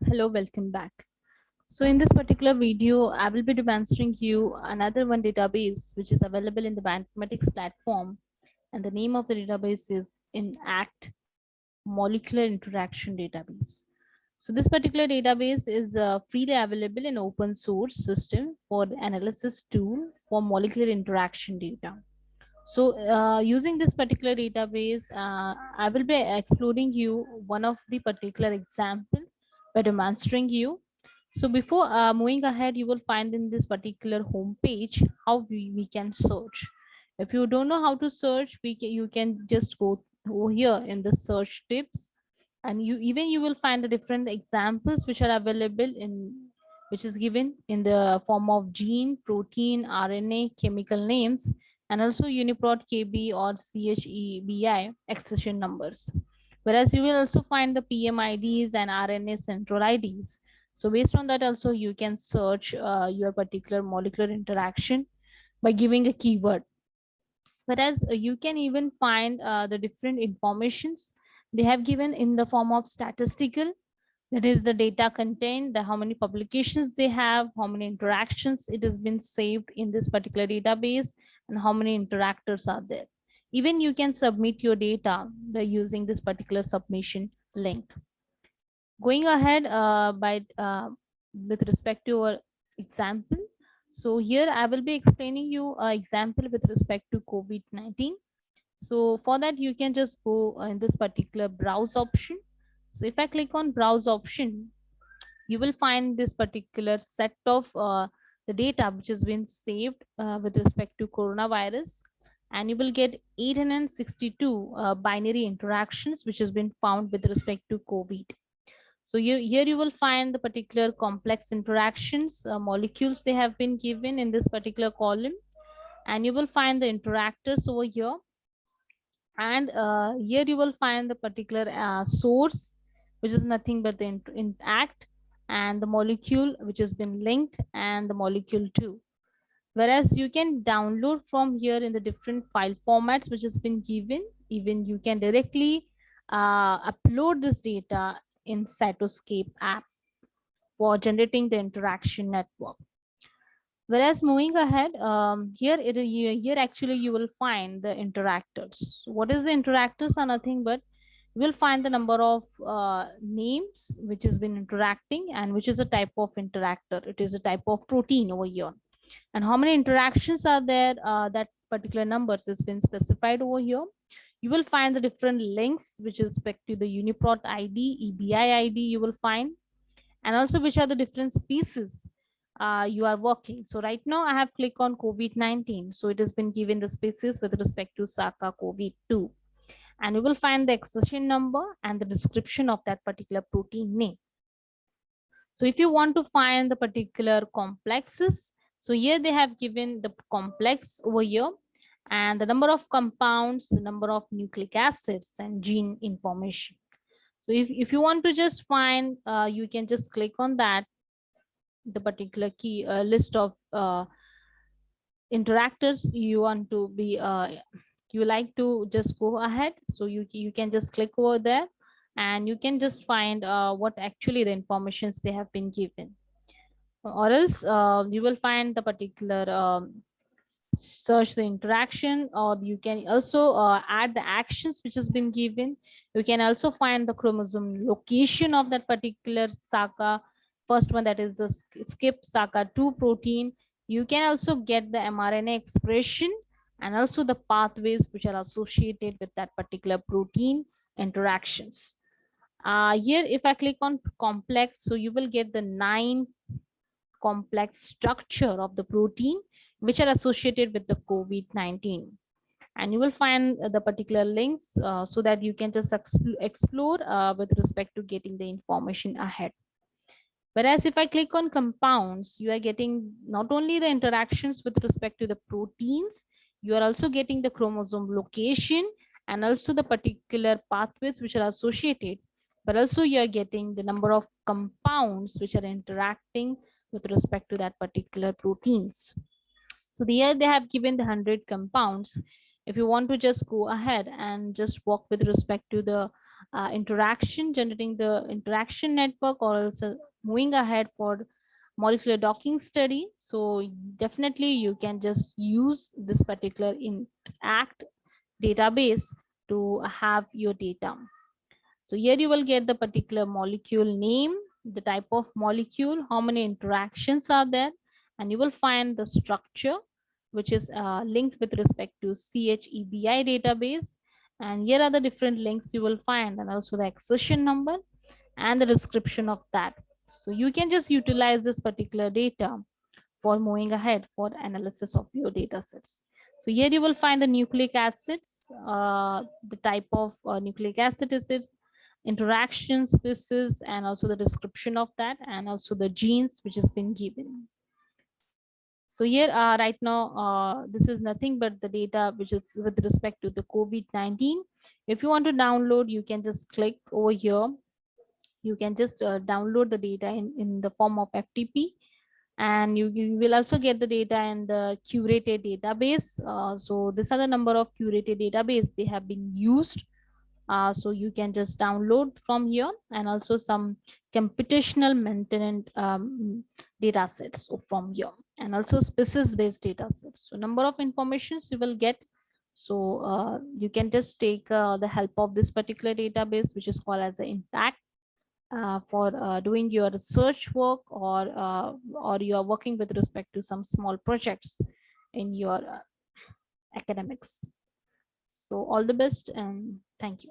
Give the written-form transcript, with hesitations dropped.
Hello, welcome back. So in this particular video, I will be demonstrating you another one database which is available in the bioinformatics platform, and the name of the database is INACT Molecular Interaction Database. So this particular database is freely available in open source system for the analysis tool for molecular interaction data. So using this particular database, I will be exploring you one of the particular example by demonstrating you. So before moving ahead, you will find in this particular home page how we can search. If you don't know how to search, you can just go over here in the search tips, and you will find the different examples which are available in, which is given in the form of gene, protein, RNA, chemical names, and also UniProt KB or CHEBI accession numbers. Whereas you will also find the PMIDs and RNA central IDs. So based on that also you can search your particular molecular interaction by giving a keyword. Whereas you can even find the different informations they have given in the form of statistical, that is the data contained, the how many publications they have, how many interactions it has been saved in this particular database, and how many interactors are there. Even you can submit your data by using this particular submission link. Going ahead with respect to our example, so here I will be explaining you an example with respect to COVID-19. So for that you can just go in this particular browse option. So if I click on browse option, you will find this particular set of the data which has been saved with respect to coronavirus, and you will get 862 binary interactions which has been found with respect to COVID. So here you will find the particular complex interactions, molecules they have been given in this particular column, and you will find the interactors over here. And here you will find the particular source, which is nothing but the INACT, and the molecule which has been linked, and the molecule too. Whereas you can download from here in the different file formats which has been given. Even you can directly upload this data in Cytoscape app for generating the interaction network. Whereas moving ahead, here actually you will find the interactors. So what is the interactors are nothing but you will find the number of names which has been interacting, and which is a type of interactor. It is a type of protein over here, and how many interactions are there, that particular numbers has been specified over here. You will find the different links which is respect to the UniProt ID, EBI ID you will find, and also which are the different species you are working. So right now I have clicked on COVID-19. So it has been given the species with respect to SARS-CoV-2. And you will find the accession number and the description of that particular protein name. So if you want to find the particular complexes, so here they have given the complex over here, and the number of compounds, the number of nucleic acids, and gene information. So if you want to just find, you can just click on that, the particular key list of interactors you want to be you like to just go ahead. So you can just click over there, and you can just find what actually the informations they have been given, or else you will find the particular search the interaction, or you can also add the actions which has been given. You can also find the chromosome location of that particular SACA, first one, that is the skip SACA2 protein. You can also get the mRNA expression, and also the pathways which are associated with that particular protein interactions. Here if I click on complex, so you will get the 9 complex structure of the protein which are associated with the COVID-19. And you will find the particular links so that you can just explore with respect to getting the information ahead. Whereas if I click on compounds, you are getting not only the interactions with respect to the proteins, you are also getting the chromosome location and also the particular pathways which are associated, but also you are getting the number of compounds which are interacting with respect to that particular proteins. So here they have given the 100 compounds. If you want to just go ahead and just walk with respect to the interaction, generating the interaction network, or also moving ahead for molecular docking study. So definitely you can just use this particular IntAct database to have your data. So here you will get the particular molecule name, the type of molecule, how many interactions are there, and you will find the structure which is linked with respect to CHEBI database. And here are the different links you will find, and also the accession number and the description of that. So you can just utilize this particular data for moving ahead for analysis of your data sets. So here you will find the nucleic acids, the type of nucleic acid is its interaction species, and also the description of that, and also the genes which has been given. So here right now, this is nothing but the data which is with respect to the COVID-19. If you want to download, you can just click over here. You can just download the data in the form of FTP, and you will also get the data in the curated database. So these are the number of curated database they have been used. So you can just download from here, and also some computational maintenance data sets from here, and also species based data sets. So number of informations you will get. So you can just take the help of this particular database, which is called as the IntAct, for doing your research work, or you are working with respect to some small projects in your academics. So all the best, and thank you.